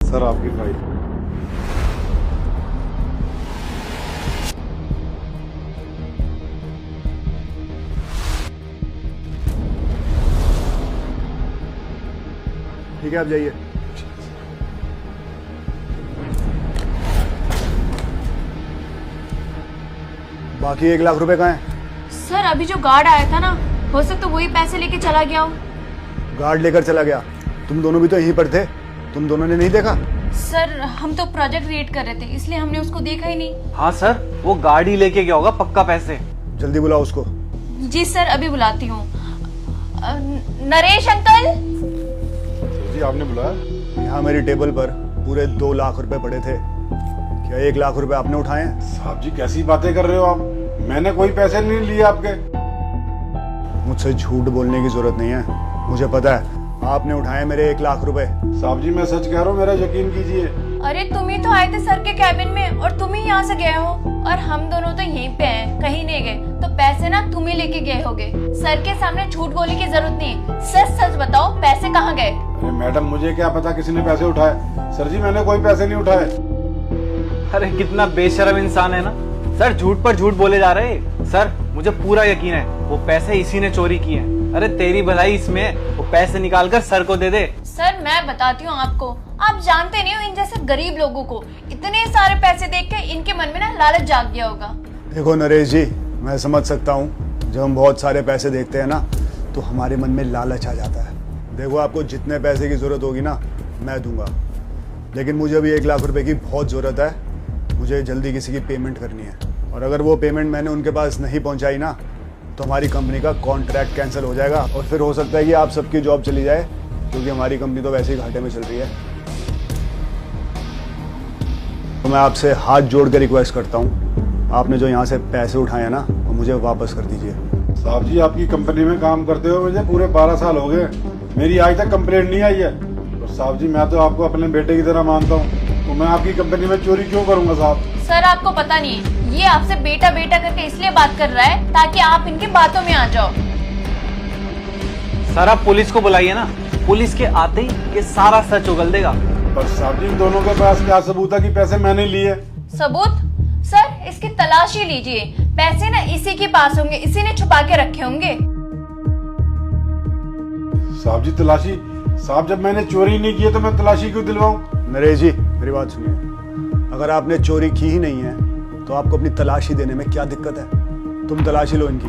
Sir आपकी file. ठीक है, आप जाइए। बाकी 1 लाख रुपए कहाँ हैं? सर अभी जो गार्ड आया था ना, हो सकता वही पैसे लेके चला गया हो। गार्ड लेकर चला गया? तुम दोनों भी तो यहीं पर थे, तुम दोनों ने नहीं देखा? सर हम तो प्रोजेक्ट रीड कर रहे थे, इसलिए हमने उसको देखा ही नहीं। हाँ सर, वो गाड़ी लेके गया होगा पक्का पैसे। जल्दी बुलाओ उसको। जी सर, अभी बुलाती हूँ। नरेश अंकल। सर जी आपने बुलाया? यहाँ मेरी टेबल पर पूरे 2 लाख रुपए पड़े थे। क्या 1 लाख रुपए आपने उठाए हैं? साहब जी कैसी बातें कर रहे हो आप? मैंने कोई पैसे नहीं लिए आपके। मुझसे झूठ बोलने की जरूरत नहीं है, मुझे पता है आपने उठाए मेरे 1 लाख रुपए। साहब जी मैं सच कह रहा हूँ, मेरा यकीन कीजिए। अरे तुम ही तो आए थे सर के कैबिन में और तुम ही यहाँ से गए हो, और हम दोनों तो यहीं पे हैं, कहीं नहीं गए। तो पैसे ना तुम ही लेके गए होगे। सर के सामने झूठ बोलने की जरूरत नहीं, सच सच बताओ पैसे कहाँ गए? अरे मैडम मुझे क्या पता किसी ने पैसे उठाए। सर जी मैंने कोई पैसे नहीं उठाए। अरे कितना बेशर्म इंसान है ना सर, झूठ पर झूठ बोले जा रहे हैं। सर मुझे पूरा यकीन है वो पैसे इसी ने चोरी किए हैं। अरे तेरी भलाई इसमें है, वो पैसे निकाल कर सर को दे दे। सर मैं बताती हूँ आपको, आप जानते नहीं हो इन जैसे गरीब लोगों को, इतने सारे पैसे देख के इनके मन में ना लालच जाग गया होगा। देखो नरेश जी, मैं समझ सकता हूँ जब हम बहुत सारे पैसे देखते हैं ना तो हमारे मन में लालच आ जाता है। देखो आपको जितने पैसे की जरूरत होगी ना मैं दूंगा, लेकिन मुझे अभी 1 लाख रुपए की बहुत जरूरत है। मुझे जल्दी किसी की पेमेंट करनी है, और अगर वो पेमेंट मैंने उनके पास नहीं पहुंचाई ना तो हमारी कंपनी का कॉन्ट्रैक्ट कैंसिल हो जाएगा, और फिर हो सकता है कि आप सबकी जॉब चली जाए, क्योंकि हमारी कंपनी तो वैसे ही घाटे में चल रही है। तो मैं आपसे हाथ जोड़ कर रिक्वेस्ट करता हूँ, आपने जो यहाँ से पैसे उठाए हैं ना वो मुझे वापस कर दीजिए। साहब जी आपकी कंपनी में काम करते हुए मुझे पूरे 12 साल हो गए, मेरी आज तक कंप्लेंट नहीं आई है। और साहब जी मैं तो आपको अपने बेटे की तरह मानता हूँ, तो मैं आपकी कंपनी में चोरी क्यों करूंगा साहब? सर आपको पता नहीं है, ये आपसे बेटा बेटा करके इसलिए बात कर रहा है ताकि आप इनकी बातों में आ जाओ। सर आप पुलिस को बुलाइए ना, पुलिस के आते ही ये सारा सच उगल देगा। पर साहब जी इन दोनों के पास क्या सबूत है कि पैसे मैंने लिए? सबूत? सर इसकी तलाशी लीजिए, पैसे ना इसी के पास होंगे, इसी ने छुपा के रखे होंगे। साहब जी तलाशी? साहब जब मैंने चोरी नहीं की है तो मैं तलाशी क्यों दिलवाऊं? नरेश जी मेरी बात सुनिए, अगर आपने चोरी की ही नहीं है तो आपको अपनी तलाशी देने में क्या दिक्कत है? तुम तलाशी लो इनकी।